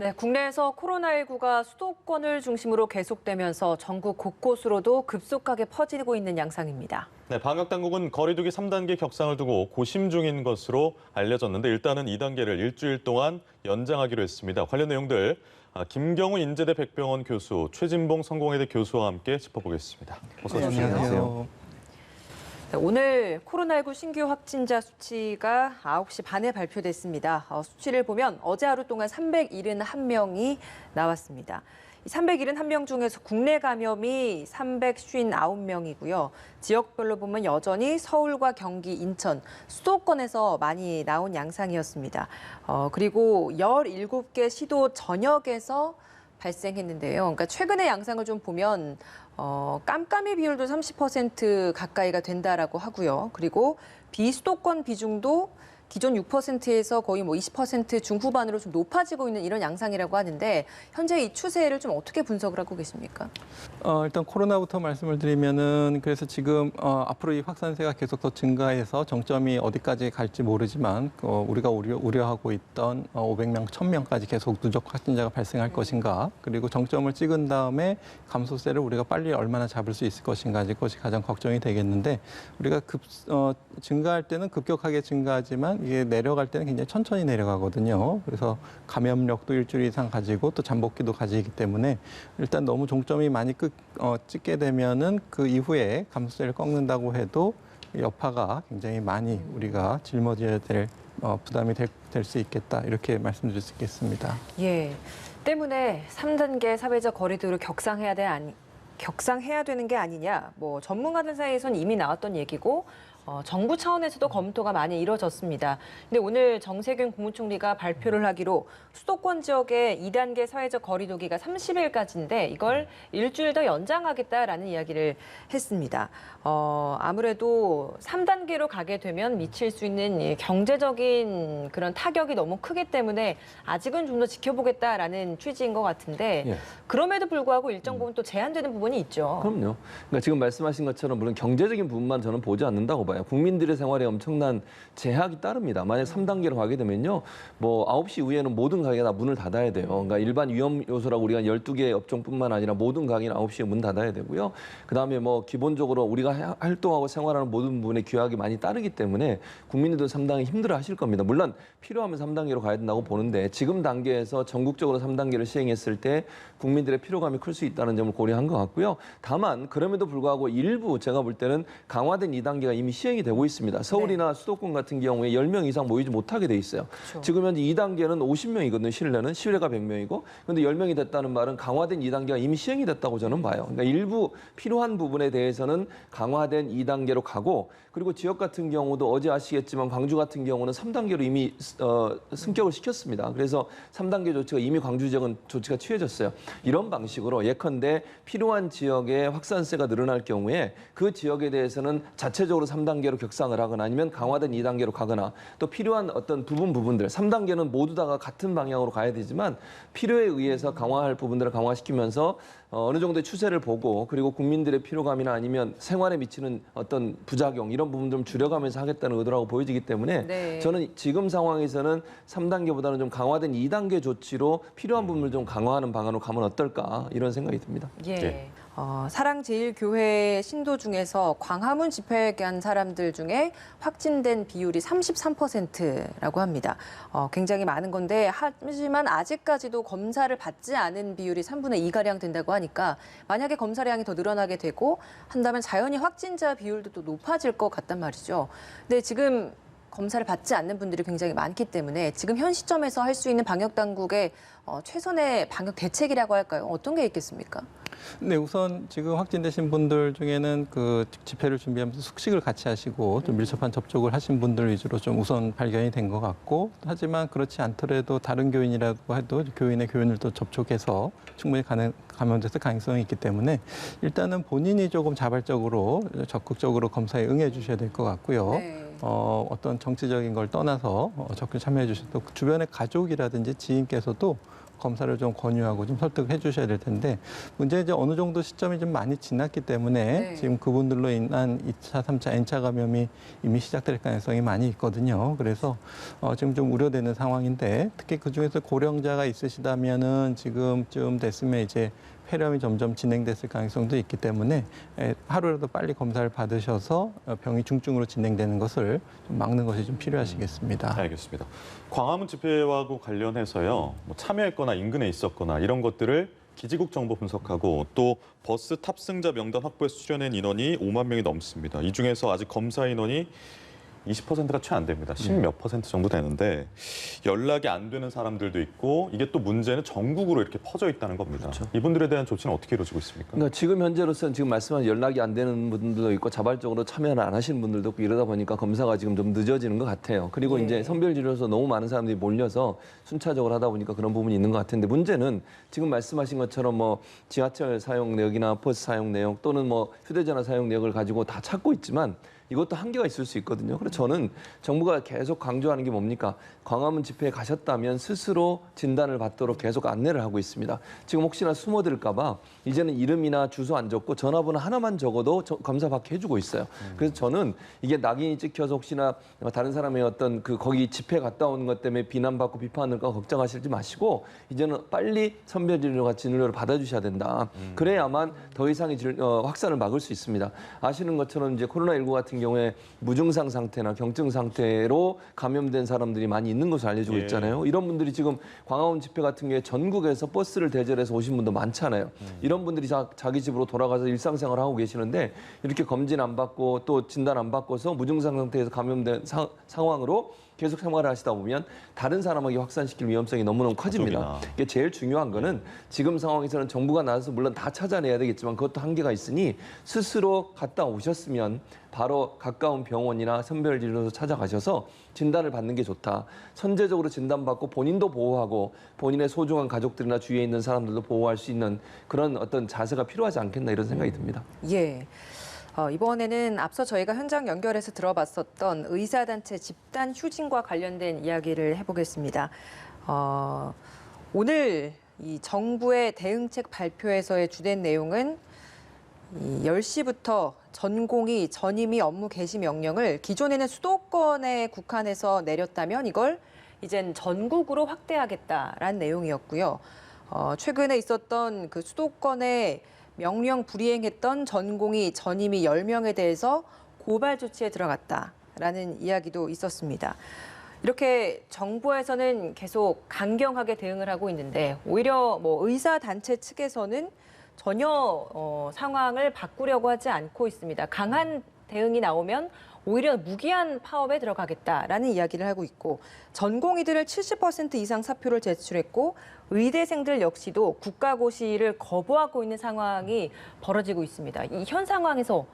네, 국내에서 코로나19가 수도권을 중심으로 계속되면서 전국 곳곳으로도 급속하게 퍼지고 있는 양상입니다. 네, 방역당국은 거리두기 3단계 격상을 두고 고심 중인 것으로 알려졌는데 일단은 2단계를 일주일 동안 연장하기로 했습니다. 관련 내용들 김경우 인제대 백병원 교수, 최진봉 성공회대 교수와 함께 짚어보겠습니다. 어서 오십시오. 안녕하세요. 네, 오늘 코로나19 신규 확진자 수치가 9시 반에 발표됐습니다. 수치를 보면 어제 하루 동안 371명이 나왔습니다. 371명 중에서 국내 감염이 359명이고요. 지역별로 보면 여전히 서울과 경기, 인천, 수도권에서 많이 나온 양상이었습니다. 그리고 17개 시도 전역에서 발생했는데요. 그러니까 최근의 양상을 좀 보면 깜깜이 비율도 30% 가까이가 된다라고 하고요. 그리고 비수도권 비중도 기존 6%에서 거의 20% 중후반으로 좀 높아지고 있는 이런 양상이라고 하는데 현재 이 추세를 좀 어떻게 분석을 하고 계십니까? 일단 코로나부터 말씀을 드리면은 그래서 지금 앞으로 이 확산세가 계속 더 증가해서 정점이 어디까지 갈지 모르지만 우리가 우려하고 있던 500명, 1000명까지 계속 누적 확진자가 발생할 것인가, 그리고 정점을 찍은 다음에 감소세를 우리가 빨리 얼마나 잡을 수 있을 것인가, 이것이 가장 걱정이 되겠는데, 우리가 증가할 때는 급격하게 증가하지만 이게 내려갈 때는 굉장히 천천히 내려가거든요. 그래서 감염력도 일주일 이상 가지고 또 잠복기도 가지기 때문에 일단 너무 종점이 많이 찍게 되면은 그 이후에 감소세를 꺾는다고 해도 여파가 굉장히 많이 우리가 짊어져야 될 부담이 될 수 있겠다, 이렇게 말씀드릴 수 있겠습니다. 예, 때문에 3단계 사회적 거리두기를 격상해야 되는 게 아니냐, 전문가들 사이에선 이미 나왔던 얘기고 정부 차원에서도 검토가 많이 이뤄졌습니다. 근데 오늘 정세균 국무총리가 발표를 하기로 수도권 지역의 2단계 사회적 거리두기가 30일까지인데 이걸 일주일 더 연장하겠다라는 이야기를 했습니다. 아무래도 3단계로 가게 되면 미칠 수 있는 경제적인 그런 타격이 너무 크기 때문에 아직은 좀 더 지켜보겠다라는 취지인 것 같은데 예. 그럼에도 불구하고 일정 부분 또 제한되는 부분이 있죠. 그럼요. 그러니까 지금 말씀하신 것처럼 물론 경제적인 부분만 저는 보지 않는다고 봐요. 국민들의 생활에 엄청난 제약이 따릅니다. 만약 3단계로 가게 되면요, 9시 이후에는 모든 가게가 다 문을 닫아야 돼요. 그러니까 일반 위험 요소라고 우리가 12개 업종뿐만 아니라 모든 가게는 9시에 문 닫아야 되고요. 그다음에 기본적으로 우리가 활동하고 생활하는 모든 부분에 규약이 많이 따르기 때문에 국민들도 상당히 힘들어 하실 겁니다. 물론 필요하면 3단계로 가야 된다고 보는데 지금 단계에서 전국적으로 3단계를 시행했을 때 국민들의 피로감이 클 수 있다는 점을 고려한 것 같고요. 다만 그럼에도 불구하고 일부 제가 볼 때는 강화된 2단계가 이미 시행이 되고 있습니다. 서울이나 수도권 같은 경우에 10명 이상 모이지 못하게 돼 있어요. 그렇죠. 지금 현재 2단계는 50명이거든요. 실내는. 실외가 100명이고. 그런데 10명이 됐다는 말은 강화된 2단계가 이미 시행이 됐다고 저는 봐요. 그러니까 일부 필요한 부분에 대해서는 강화된 2단계로 가고, 그리고 지역 같은 경우도 어제 아시겠지만 광주 같은 경우는 3단계로 이미 승격을 시켰습니다. 그래서 3단계 조치가 이미 광주 지역은 조치가 취해졌어요. 이런 방식으로 예컨대 필요한 지역에 확산세가 늘어날 경우에 그 지역에 대해서는 자체적으로 3단계로 격상을 하거나 아니면 강화된 2단계로 가거나, 또 필요한 어떤 부분들 3단계는 모두 다가 같은 방향으로 가야 되지만 필요에 의해서 강화할 부분들을 강화시키면서 어느 정도의 추세를 보고, 그리고 국민들의 피로감이나 아니면 생활에 미치는 어떤 부작용 이런 부분 좀 줄여가면서 하겠다는 의도라고 보여지기 때문에 네. 저는 지금 상황에서는 3단계보다는 좀 강화된 2단계 조치로 필요한 부분을 좀 강화하는 방안으로 가면 어떨까, 이런 생각이 듭니다. 예. 예. 사랑제일교회 신도 중에서 광화문 집회에 간 사람들 중에 확진된 비율이 33%라고 합니다. 굉장히 많은 건데 하지만 아직까지도 검사를 받지 않은 비율이 3분의 2가량 된다고 하니까 만약에 검사량이 더 늘어나게 되고 한다면 자연히 확진자 비율도 또 높아질 것 같단 말이죠. 근데 지금 검사를 받지 않는 분들이 굉장히 많기 때문에 지금 현 시점에서 할 수 있는 방역 당국의 최선의 방역 대책이라고 할까요? 어떤 게 있겠습니까? 네, 우선 지금 확진되신 분들 중에는 그 집회를 준비하면서 숙식을 같이 하시고 좀 밀접한 접촉을 하신 분들 위주로 좀 우선 발견이 된 것 같고, 하지만 그렇지 않더라도 다른 교인이라고 해도 교인의 교인을 또 접촉해서 충분히 감염됐을 가능성이 있기 때문에 일단은 본인이 조금 자발적으로 적극적으로 검사에 응해 주셔야 될 것 같고요. 네. 어떤 정치적인 걸 떠나서 적극 참여해 주셔도 주변의 가족이라든지 지인께서도 검사를 좀 권유하고 좀 설득해 주셔야 될 텐데 문제는 이제 어느 정도 시점이 좀 많이 지났기 때문에 네. 지금 그분들로 인한 2차, 3차, N차 감염이 이미 시작될 가능성이 많이 있거든요. 그래서 지금 좀 우려되는 상황인데 특히 그중에서 고령자가 있으시다면은 지금쯤 됐으면 이제 폐렴이 점점 진행됐을 가능성도 있기 때문에 하루라도 빨리 검사를 받으셔서 병이 중증으로 진행되는 것을 좀 막는 것이 좀 필요하시겠습니다. 알겠습니다. 광화문 집회하고 관련해서요. 뭐 참여했거나 인근에 있었거나 이런 것들을 기지국 정보 분석하고 또 버스 탑승자 명단 확보에서 출연한 인원이 5만 명이 넘습니다. 이 중에서 아직 검사 인원이 20%가 채 안 됩니다. 10몇 % 정도 되는데 연락이 안 되는 사람들도 있고 이게 또 문제는 전국으로 이렇게 퍼져 있다는 겁니다. 그렇죠. 이분들에 대한 조치는 어떻게 이루어지고 있습니까? 그러니까 지금 현재로서는 지금 말씀한 연락이 안 되는 분들도 있고 자발적으로 참여를 안 하시는 분들도 있고 이러다 보니까 검사가 지금 좀 늦어지는 것 같아요. 그리고 예. 이제 선별진료소 너무 많은 사람들이 몰려서 순차적으로 하다 보니까 그런 부분이 있는 것 같은데 문제는 지금 말씀하신 것처럼 뭐 지하철 사용 내역이나 버스 사용 내역 또는 뭐 휴대전화 사용 내역을 가지고 다 찾고 있지만 이것도 한계가 있을 수 있거든요. 그래서 저는 정부가 계속 강조하는 게 뭡니까? 광화문 집회에 가셨다면 스스로 진단을 받도록 계속 안내를 하고 있습니다. 지금 혹시나 숨어들까 봐 이제는 이름이나 주소 안 적고 전화번호 하나만 적어도 검사 받게 해주고 있어요. 그래서 저는 이게 낙인이 찍혀서 혹시나 다른 사람의 어떤 거기 집회 갔다 오는 것 때문에 비난받고 비판을까 걱정하시지 마시고 이제는 빨리 선별진료가 진료를 받아주셔야 된다. 그래야만 더 이상의 확산을 막을 수 있습니다. 아시는 것처럼 이제 코로나19 같은 경우에 무증상 상태나 경증 상태로 감염된 사람들이 많이 있는 것으로 알려지고 예. 있잖아요. 이런 분들이 지금 광화문 집회 같은 경우에 전국에서 버스를 대절해서 오신 분도 많잖아요. 이런 분들이 자기 집으로 돌아가서 일상생활을 하고 계시는데 이렇게 검진 안 받고 또 진단 안 받고서 무증상 상태에서 감염된 상황으로 계속 생활을 하시다 보면 다른 사람에게 확산시킬 위험성이 너무너무 커집니다. 가족이나. 이게 제일 중요한 거는 지금 상황에서는 정부가 나서서 물론 다 찾아내야 되겠지만 그것도 한계가 있으니 스스로 갔다 오셨으면 바로 가까운 병원이나 선별진료소 찾아가셔서 진단을 받는 게 좋다. 선제적으로 진단받고 본인도 보호하고 본인의 소중한 가족들이나 주위에 있는 사람들도 보호할 수 있는 그런 어떤 자세가 필요하지 않겠나 이런 생각이 듭니다. 예. 이번에는 앞서 저희가 현장 연결해서 들어봤었던 의사단체 집단 휴진과 관련된 이야기를 해보겠습니다. 오늘 이 정부의 대응책 발표에서의 주된 내용은 10시부터 전공의 전임의 업무 개시 명령을 기존에는 수도권에 국한해서 내렸다면 이걸 이젠 전국으로 확대하겠다라는 내용이었고요. 최근에 있었던 그 수도권의 명령 불이행했던 전공의 전임의 10명에 대해서 고발 조치에 들어갔다라는 이야기도 있었습니다. 이렇게 정부에서는 계속 강경하게 대응을 하고 있는데 오히려 뭐 의사단체 측에서는 전혀 상황을 바꾸려고 하지 않고 있습니다. 강한 대응이 나오면 오히려 무기한 파업에 들어가겠다라는 이야기를 하고 있고 전공의들을 70% 이상 사표를 제출했고 의대생들 역시도 국가고시를 거부하고 있는 상황이 벌어지고 있습니다. 이 현 상황에서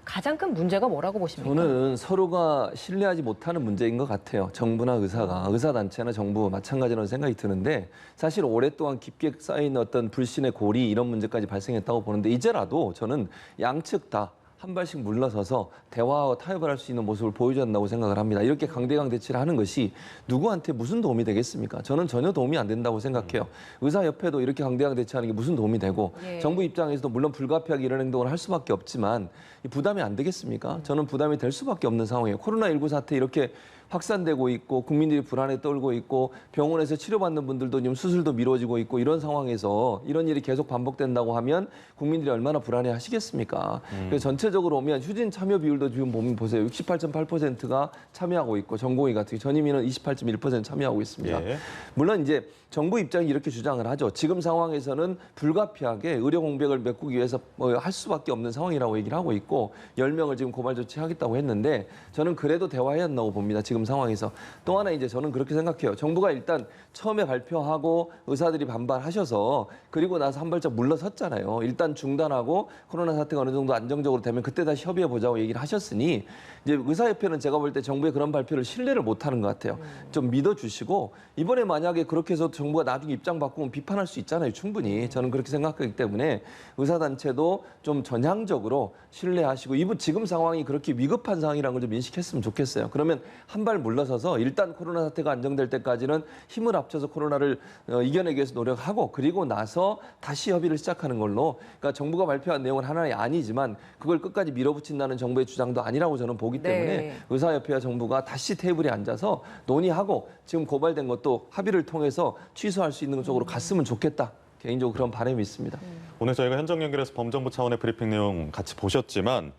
가장 큰 문제가 뭐라고 보십니까? 저는 서로가 신뢰하지 못하는 문제인 것 같아요. 정부나 의사단체나 정부 마찬가지라는 생각이 드는데 사실 오랫동안 깊게 쌓인 어떤 불신의 골이 이런 문제까지 발생했다고 보는데 이제라도 저는 양측 다 한 발씩 물러서서 대화와 타협을 할 수 있는 모습을 보여줘야 한다고 생각을 합니다. 이렇게 강대강 대치를 하는 것이 누구한테 무슨 도움이 되겠습니까? 저는 전혀 도움이 안 된다고 생각해요. 의사협회도 이렇게 강대강 대치하는 게 무슨 도움이 되고 예. 정부 입장에서도 물론 불가피하게 이런 행동을 할 수밖에 없지만 이 부담이 안 되겠습니까? 저는 부담이 될 수밖에 없는 상황이에요. 코로나19 사태 이렇게 확산되고 있고 국민들이 불안에 떨고 있고 병원에서 치료받는 분들도 지금 수술도 미뤄지고 있고 이런 상황에서 이런 일이 계속 반복된다고 하면 국민들이 얼마나 불안해 하시겠습니까? 그래서 전체적으로 보면 휴진 참여 비율도 지금 보면 보세요. 68.8%가 참여하고 있고 전공의 같은 전임의는 28.1% 참여하고 있습니다. 예. 물론 이제 정부 입장이 이렇게 주장을 하죠. 지금 상황에서는 불가피하게 의료 공백을 메꾸기 위해서 할 수밖에 없는 상황이라고 얘기를 하고 있고 10명을 지금 고발 조치하겠다고 했는데 저는 그래도 대화해야 한다고 봅니다. 지금 상황에서. 또 하나 이제 저는 그렇게 생각해요. 정부가 일단 처음에 발표하고 의사들이 반발하셔서 그리고 나서 한 발짝 물러섰잖아요. 일단 중단하고 코로나 사태가 어느 정도 안정적으로 되면 그때 다시 협의해 보자고 얘기를 하셨으니 이제 의사협회는 제가 볼 때 정부의 그런 발표를 신뢰를 못하는 것 같아요. 좀 믿어주시고 이번에 만약에 그렇게 해서 정부가 나중에 입장 바꾸면 비판할 수 있잖아요. 충분히. 저는 그렇게 생각하기 때문에 의사단체도 좀 전향적으로 신뢰하시고 지금 상황이 그렇게 위급한 상황이라는 걸 좀 인식했으면 좋겠어요. 그러면 한 발 물러서서 일단 코로나 사태가 안정될 때까지는 힘을 합쳐서 코로나를 이겨내기 위해서 노력하고 그리고 나서 다시 협의를 시작하는 걸로 그러니까 정부가 발표한 내용은 하나의 아니지만 그걸 끝까지 밀어붙인다는 정부의 주장도 아니라고 저는 보기 때문에 네. 의사협회와 정부가 다시 테이블에 앉아서 논의하고 지금 고발된 것도 합의를 통해서 취소할 수 있는 쪽으로 갔으면 좋겠다. 개인적으로 그런 바람이 있습니다. 오늘 저희가 현장 연결해서 범정부 차원의 브리핑 내용 같이 보셨지만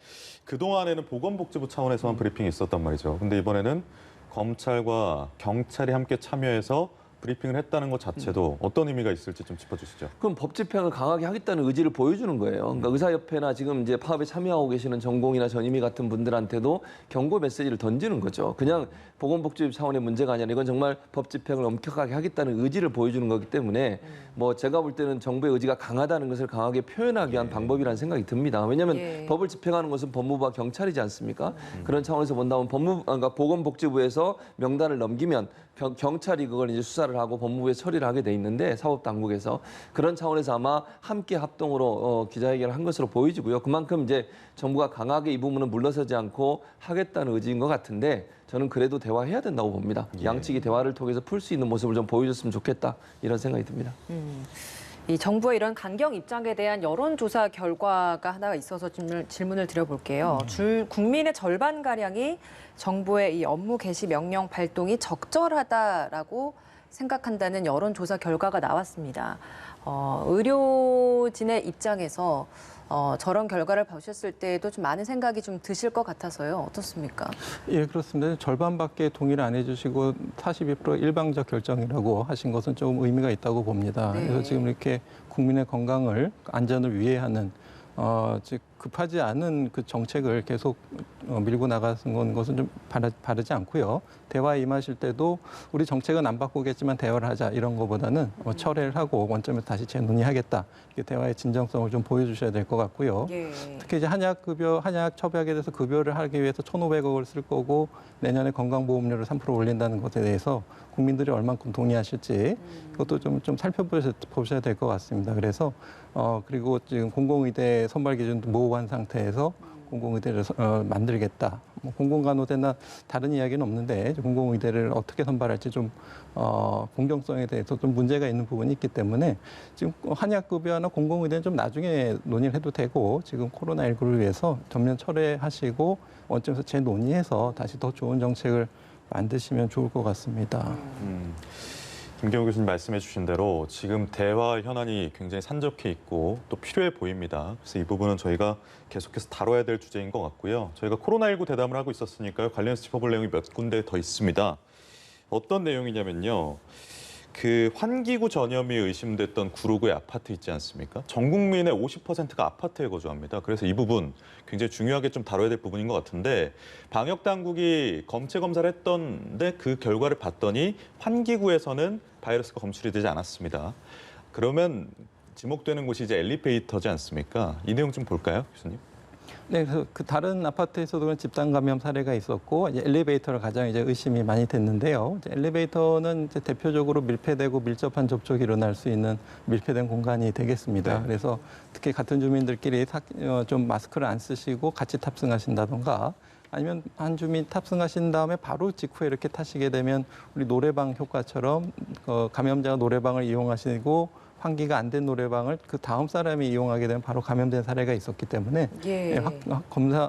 그동안에는 보건복지부 차원에서만 브리핑이 있었단 말이죠. 근데 이번에는 검찰과 경찰이 함께 참여해서 브리핑을 했다는 것 자체도 어떤 의미가 있을지 좀 짚어주시죠. 그럼 법 집행을 강하게 하겠다는 의지를 보여주는 거예요. 그러니까 의사협회나 지금 이제 파업에 참여하고 계시는 전공이나 전임의 같은 분들한테도 경고 메시지를 던지는 거죠. 그냥 보건복지부 차원의 문제가 아니라 이건 정말 법 집행을 엄격하게 하겠다는 의지를 보여주는 거기 때문에 뭐 제가 볼 때는 정부의 의지가 강하다는 것을 강하게 표현하기 위한 방법이라는 생각이 듭니다. 왜냐하면 예. 법을 집행하는 것은 법무부와 경찰이지 않습니까? 그런 차원에서 본다면 그러니까 보건복지부에서 명단을 넘기면 경찰이 그걸 이제 수사를 하고 법무부에 처리를 하게 돼 있는데 사법당국에서 그런 차원에서 아마 함께 합동으로 기자회견을 한 것으로 보이지고요. 그만큼 이제 정부가 강하게 이 부분은 물러서지 않고 하겠다는 의지인 것 같은데 저는 그래도 대화해야 된다고 봅니다. 예. 양측이 대화를 통해서 풀 수 있는 모습을 좀 보여줬으면 좋겠다 이런 생각이 듭니다. 이 정부의 이런 강경 입장에 대한 여론조사 결과가 하나가 있어서 질문을 드려볼게요. 국민의 절반가량이 정부의 이 업무 개시 명령 발동이 적절하다라고 생각한다는 여론조사 결과가 나왔습니다. 의료진의 입장에서 저런 결과를 보셨을 때도 좀 많은 생각이 좀 드실 것 같아서요. 어떻습니까? 예, 그렇습니다. 절반밖에 동의를 안 해주시고 42% 일방적 결정이라고 하신 것은 조금 의미가 있다고 봅니다. 네. 그래서 지금 이렇게 국민의 건강을 안전을 위해하는 즉 급하지 않은 그 정책을 계속 밀고 나가는 것은 좀 바르지 않고요. 대화에 임하실 때도 우리 정책은 안 바꾸겠지만 대화를 하자 이런 것보다는 철회를 하고 원점에서 다시 재논의하겠다. 이렇게 대화의 진정성을 좀 보여주셔야 될 것 같고요. 예. 특히 이제 한약 처방에 대해서 급여를 하기 위해서 1,500억을 쓸 거고 내년에 건강보험료를 3% 올린다는 것에 대해서 국민들이 얼만큼 동의하실지 그것도 좀 살펴보셔야 될 것 같습니다. 그래서 그리고 지금 공공의대 선발 기준도 모호한 상태에서 공공의대를 만들겠다. 뭐 공공간호대나 다른 이야기는 없는데 공공의대를 어떻게 선발할지 좀 공정성에 대해서 좀 문제가 있는 부분이 있기 때문에 지금 한약급여나 공공의대는 좀 나중에 논의를 해도 되고 지금 코로나19를 위해서 전면 철회하시고 원점에서 재논의해서 다시 더 좋은 정책을 만드시면 좋을 것 같습니다. 김경우 교수님 말씀해 주신 대로 지금 대화 현안이 굉장히 산적해 있고 또 필요해 보입니다. 그래서 이 부분은 저희가 계속해서 다뤄야 될 주제인 것 같고요. 저희가 코로나19 대담을 하고 있었으니까요. 관련해서 짚어볼 내용이 몇 군데 더 있습니다. 어떤 내용이냐면요. 그 환기구 전염이 의심됐던 구로구의 아파트 있지 않습니까? 전 국민의 50%가 아파트에 거주합니다. 그래서 이 부분 굉장히 중요하게 좀 다뤄야 될 부분인 것 같은데 방역 당국이 검체 검사를 했던데 그 결과를 봤더니 환기구에서는 바이러스가 검출이 되지 않았습니다. 그러면 지목되는 곳이 이제 엘리베이터지 않습니까? 이 내용 좀 볼까요, 교수님? 네, 그래서 그 다른 아파트에서도 그런 집단 감염 사례가 있었고 이제 엘리베이터를 가장 이제 의심이 많이 됐는데요. 이제 엘리베이터는 이제 대표적으로 밀폐되고 밀접한 접촉이 일어날 수 있는 밀폐된 공간이 되겠습니다. 네. 그래서 특히 같은 주민들끼리 좀 마스크를 안 쓰시고 같이 탑승하신다던가 아니면 한 주민 탑승하신 다음에 바로 직후에 이렇게 타시게 되면 우리 노래방 효과처럼 감염자가 노래방을 이용하시고 환기가 안 된 노래방을 그 다음 사람이 이용하게 되면 바로 감염된 사례가 있었기 때문에 예.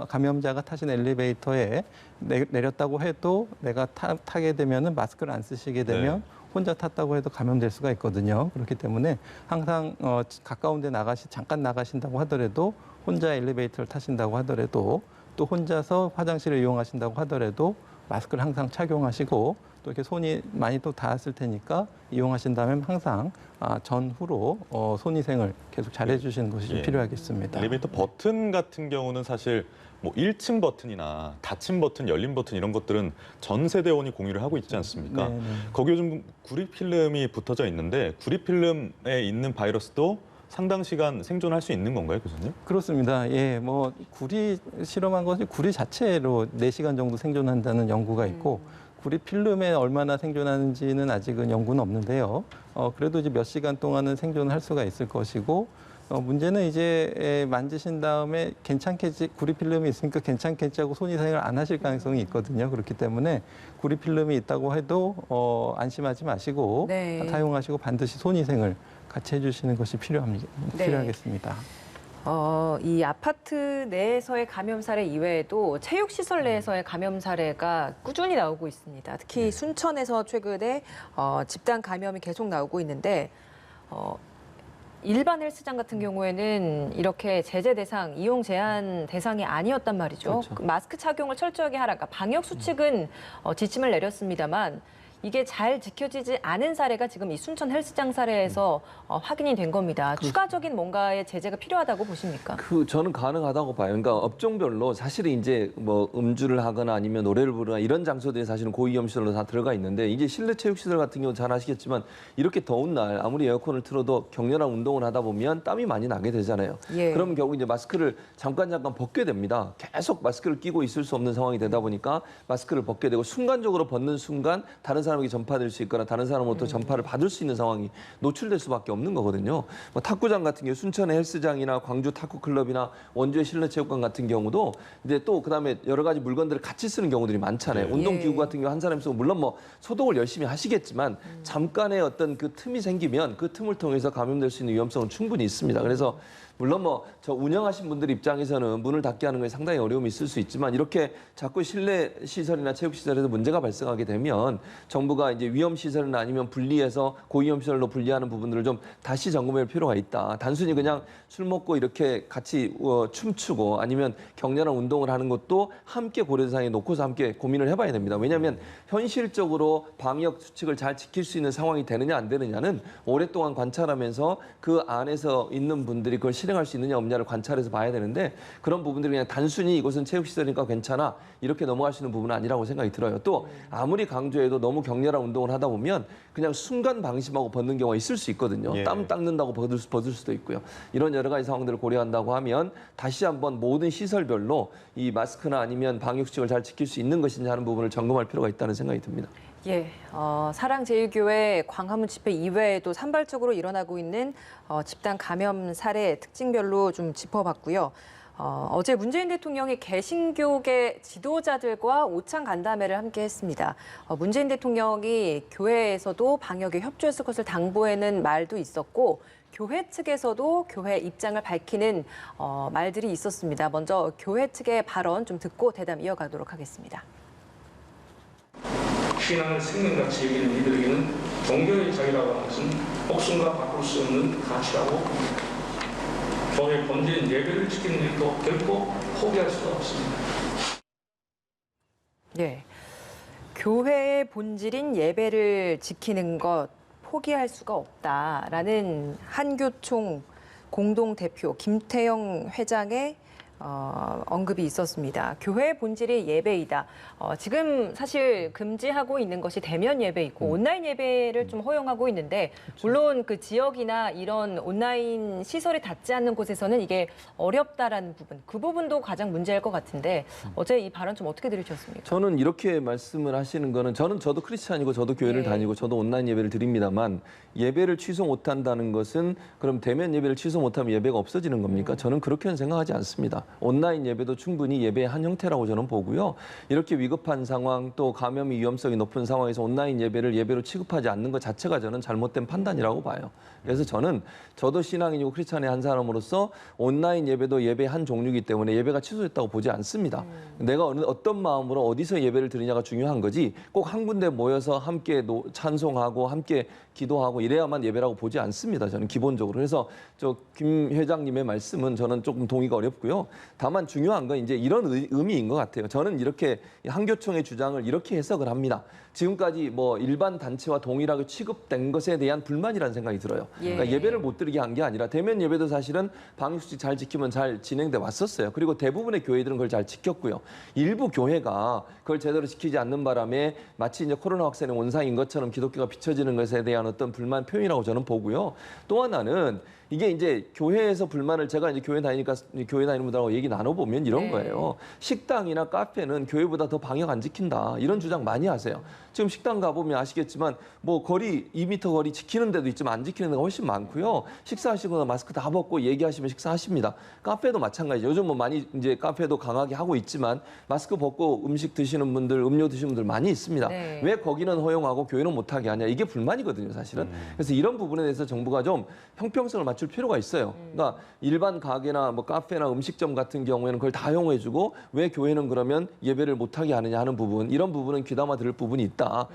감염자가 타신 엘리베이터에 내렸다고 해도 내가 타게 되면은 마스크를 안 쓰시게 되면 네. 혼자 탔다고 해도 감염될 수가 있거든요. 그렇기 때문에 항상 가까운 데 잠깐 나가신다고 하더라도 혼자 엘리베이터를 타신다고 하더라도 또 혼자서 화장실을 이용하신다고 하더라도 마스크를 항상 착용하시고 또 이렇게 손이 많이 또 닿았을 테니까 이용하신다면 항상 전후로 손위생을 계속 잘 해주시는 것이 좀 필요하겠습니다. 엘리베이터 버튼 같은 경우는 사실 뭐 1층 버튼이나 닫힌 버튼, 열린 버튼 이런 것들은 전 세대원이 공유를 하고 있지 않습니까? 네, 네. 거기 요즘 구리필름이 붙어져 있는데 구리필름에 있는 바이러스도 상당 시간 생존할 수 있는 건가요, 교수님? 그렇습니다. 예, 뭐 구리 실험한 것이 구리 자체로 4시간 정도 생존한다는 연구가 있고 구리 필름에 얼마나 생존하는지는 아직은 연구는 없는데요. 그래도 이제 몇 시간 동안은 생존을 할 수가 있을 것이고 문제는 이제 만지신 다음에 괜찮겠지, 구리필름이 있으니까 괜찮겠지 하고 손위생을 안 하실 가능성이 있거든요. 그렇기 때문에 구리필름이 있다고 해도 안심하지 마시고 네. 사용하시고 반드시 손위생을 같이 해주시는 것이 네. 필요하겠습니다. 이 아파트 내에서의 감염 사례 이외에도 체육시설 내에서의 감염 사례가 꾸준히 나오고 있습니다. 특히 순천에서 최근에 집단 감염이 계속 나오고 있는데 일반 헬스장 같은 경우에는 이렇게 제재 대상, 이용 제한 대상이 아니었단 말이죠. 그렇죠. 마스크 착용을 철저하게 하라. 그러니까 방역 수칙은 지침을 내렸습니다만 이게 잘 지켜지지 않은 사례가 지금 이 순천 헬스장 사례에서 확인이 된 겁니다. 추가적인 뭔가의 제재가 필요하다고 보십니까? 저는 가능하다고 봐요. 그러니까 업종별로 사실은 이제 뭐 음주를 하거나 아니면 노래를 부르거나 이런 장소들이 사실은 고위험시설로 다 들어가 있는데 이제 실내 체육시설 같은 경우 잘 아시겠지만 이렇게 더운 날 아무리 에어컨을 틀어도 격렬한 운동을 하다 보면 땀이 많이 나게 되잖아요. 예. 그러면 결국 이제 마스크를 잠깐 벗게 됩니다. 계속 마스크를 끼고 있을 수 없는 상황이 되다 보니까 마스크를 벗게 되고 순간적으로 벗는 순간 다른 사람에게 전파될 수 있거나 다른 사람으로부터 전파를 받을 수 있는 상황이 노출될 수밖에 없는 거거든요. 뭐 탁구장 같은 경우 순천의 헬스장이나 광주 탁구클럽이나 원주의 실내체육관 같은 경우도 이제 또 그다음에 여러 가지 물건들을 같이 쓰는 경우들이 많잖아요. 네. 운동기구 같은 경우 한 사람이 쓰고 물론 뭐 소독을 열심히 하시겠지만 잠깐의 어떤 그 틈이 생기면 그 틈을 통해서 감염될 수 있는 위험성은 충분히 있습니다. 그래서 물론 뭐 저 운영하신 분들 입장에서는 문을 닫게 하는 것에 상당히 어려움이 있을 수 있지만 이렇게 자꾸 실내 시설이나 체육 시설에서 문제가 발생하게 되면 정부가 이제 위험 시설이나 아니면 분리해서 고위험 시설로 분리하는 부분들을 좀 다시 점검할 필요가 있다. 단순히 그냥 술 먹고 이렇게 같이 춤추고 아니면 격렬한 운동을 하는 것도 함께 고려 대상에 놓고서 함께 고민을 해봐야 됩니다. 왜냐하면 현실적으로 방역 수칙을 잘 지킬 수 있는 상황이 되느냐 안 되느냐는 오랫동안 관찰하면서 그 안에서 있는 분들이 그걸 실행할 수 있느냐 없느냐를 관찰해서 봐야 되는데 그런 부분들이 그냥 단순히 이것은 체육시설이니까 괜찮아 이렇게 넘어갈 수 있는 부분은 아니라고 생각이 들어요. 또 아무리 강조해도 너무 격렬한 운동을 하다 보면 그냥 순간 방심하고 벗는 경우가 있을 수 있거든요. 예. 땀 닦는다고 벗을 수도 있고요. 이런 여러 가지 상황들을 고려한다고 하면 다시 한번 모든 시설별로 이 마스크나 아니면 방역수칙을 잘 지킬 수 있는 것인지 하는 부분을 점검할 필요가 있다는 생각이 듭니다. 예, 사랑제일교회 광화문 집회 이외에도 산발적으로 일어나고 있는 집단 감염 사례 특징별로 좀 짚어봤고요. 어제 문재인 대통령이 개신교계 지도자들과 오찬 간담회를 함께 했습니다. 문재인 대통령이 교회에서도 방역에 협조했을 것을 당부하는 말도 있었고 교회 측에서도 교회 입장을 밝히는 말들이 있었습니다. 먼저 교회 측의 발언 좀 듣고 대담 이어가도록 하겠습니다. 신앙을 생명같이 여기는 이들에게는 종교의 자유라고 하는 것은 목숨과 바꿀 수 없는 가치라고 봅니다. 교회 본질인 예배를 지키는 일도 결코 포기할 수가 없습니다. 네, 교회의 본질인 예배를 지키는 것 포기할 수가 없다라는 한교총 공동대표 김태영 회장의 언급이 있었습니다. 교회의 본질이 예배이다. 지금 사실 금지하고 있는 것이 대면 예배이고 온라인 예배를 좀 허용하고 있는데 물론 그 지역이나 이런 온라인 시설이 닿지 않는 곳에서는 이게 어렵다라는 부분, 그 부분도 가장 문제일 것 같은데 어제 이 발언 좀 어떻게 들으셨습니까? 저는 이렇게 말씀을 하시는 거는 저도 크리스찬이고 저도 교회를 예. 다니고 저도 온라인 예배를 드립니다만 예배를 취소 못한다는 것은 그럼 대면 예배를 취소 못하면 예배가 없어지는 겁니까? 저는 그렇게는 생각하지 않습니다. 온라인 예배도 충분히 예배의 한 형태라고 저는 보고요. 이렇게 위급한 상황 또 감염의 위험성이 높은 상황에서 온라인 예배를 예배로 취급하지 않는 것 자체가 저는 잘못된 판단이라고 봐요. 그래서 저도 신앙인이고 크리스찬의 한 사람으로서 온라인 예배도 예배의 한 종류이기 때문에 예배가 취소됐다고 보지 않습니다. 내가 어떤 마음으로 어디서 예배를 드리냐가 중요한 거지 꼭 한 군데 모여서 함께 찬송하고 함께 기도하고 이래야만 예배라고 보지 않습니다. 저는 기본적으로. 그래서 김 회장님의 말씀은 저는 조금 동의가 어렵고요. 다만 중요한 건 이제 이런 의미인 것 같아요. 저는 이렇게 한교총의 주장을 이렇게 해석을 합니다. 지금까지 뭐 일반 단체와 동일하게 취급된 것에 대한 불만이라는 생각이 들어요. 그러니까 예배를 못 드리게 한 게 아니라 대면 예배도 사실은 방역수칙 잘 지키면 잘 진행돼 왔었어요. 그리고 대부분의 교회들은 그걸 잘 지켰고요. 일부 교회가 그걸 제대로 지키지 않는 바람에 마치 이제 코로나 확산의 원상인 것처럼 기독교가 비춰지는 것에 대한 어떤 불만 표현이라고 저는 보고요. 또 하나는 이게 이제 교회에서 불만을 제가 이제 교회 다니니까 교회 다니는 분들하고 얘기 나눠보면 이런 거예요. 식당이나 카페는 교회보다 더 방역 안 지킨다. 이런 주장 많이 하세요. 지금 식당 가보면 아시겠지만 뭐 거리 2m 거리 지키는 데도 있지만 안 지키는 데가 훨씬 많고요. 식사하시거나 마스크 다 벗고 얘기하시면 식사하십니다. 카페도 마찬가지죠. 요즘 뭐 많이 이제 카페도 강하게 하고 있지만 마스크 벗고 음식 드시는 분들, 음료 드시는 분들 많이 있습니다. 네. 왜 거기는 허용하고 교회는 못하게 하냐. 이게 불만이거든요, 사실은. 그래서 이런 부분에 대해서 정부가 좀 형평성을 맞출 필요가 있어요. 그러니까 일반 가게나 뭐 카페나 음식점 같은 경우에는 그걸 다 허용해주고 왜 교회는 그러면 예배를 못하게 하느냐 하는 부분, 이런 부분은 귀담아 들을 부분이 있다.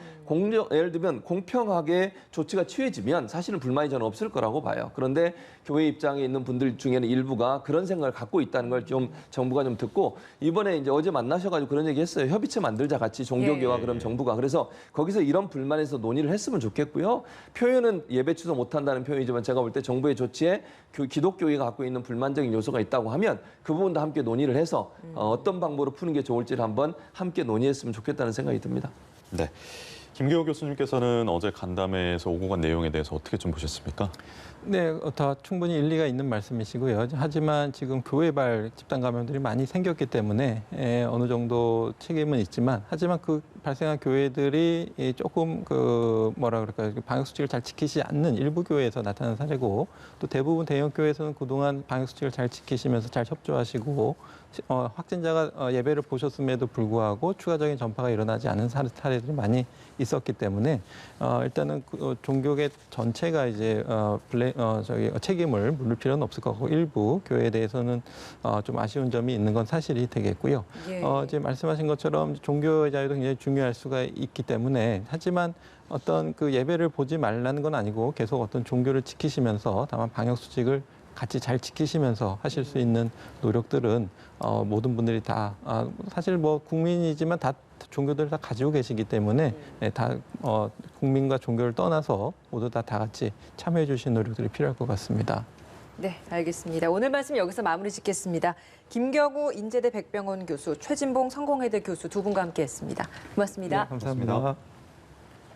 예를 들면 공평하게 조치가 취해지면 사실은 불만이 저는 없을 거라고 봐요. 그런데 교회 입장에 있는 분들 중에는 일부가 그런 생각을 갖고 있다는 걸 좀 정부가 좀 듣고, 이번에 이제 어제 만나셔가지고 그런 얘기 했어요. 협의체 만들자, 같이 종교계와 예. 그럼 정부가. 그래서 거기서 이런 불만에서 논의를 했으면 좋겠고요. 표현은 예배 취소 못한다는 표현이지만 제가 볼 때 정부의 조치에 기독교회가 갖고 있는 불만적인 요소가 있다고 하면 그 부분도 함께 논의를 해서 어떤 방법으로 푸는 게 좋을지를 한번 함께 논의했으면 좋겠다는 생각이 듭니다. 네. 김기호 교수님께서는 어제 간담회에서 오고 간 내용에 대해서 어떻게 좀 보셨습니까? 네, 다 충분히 일리가 있는 말씀이시고요. 하지만 지금 교회발 집단 감염들이 많이 생겼기 때문에 어느 정도 책임은 있지만, 하지만 그 발생한 교회들이 조금 뭐라 그럴까요? 방역 수칙을 잘 지키지 않는 일부 교회에서 나타난 사례고, 또 대부분 대형 교회에서는 그동안 방역 수칙을 잘 지키시면서 잘 협조하시고 확진자가 예배를 보셨음에도 불구하고 추가적인 전파가 일어나지 않은 사례들이 많이 있었기 때문에 일단은 종교계 전체가 이제 책임을 물을 필요는 없을 것 같고, 일부 교회에 대해서는 좀 아쉬운 점이 있는 건 사실이 되겠고요. 예. 이제 말씀하신 것처럼 종교의 자유도 굉장히 중요할 수가 있기 때문에, 하지만 어떤 그 예배를 보지 말라는 건 아니고 계속 어떤 종교를 지키시면서 다만 방역 수칙을 같이 잘 지키시면서 하실 수 있는 노력들은 모든 분들이 다 사실 뭐 국민이지만 다 종교들 다 가지고 계시기 때문에 다 국민과 종교를 떠나서 모두 다 같이 참여해 주신 노력들이 필요할 것 같습니다. 네, 알겠습니다. 오늘 말씀 여기서 마무리 짓겠습니다. 김경우 인제대 백병원 교수, 최진봉 성공회대 교수 두 분과 함께했습니다. 고맙습니다. 네, 감사합니다.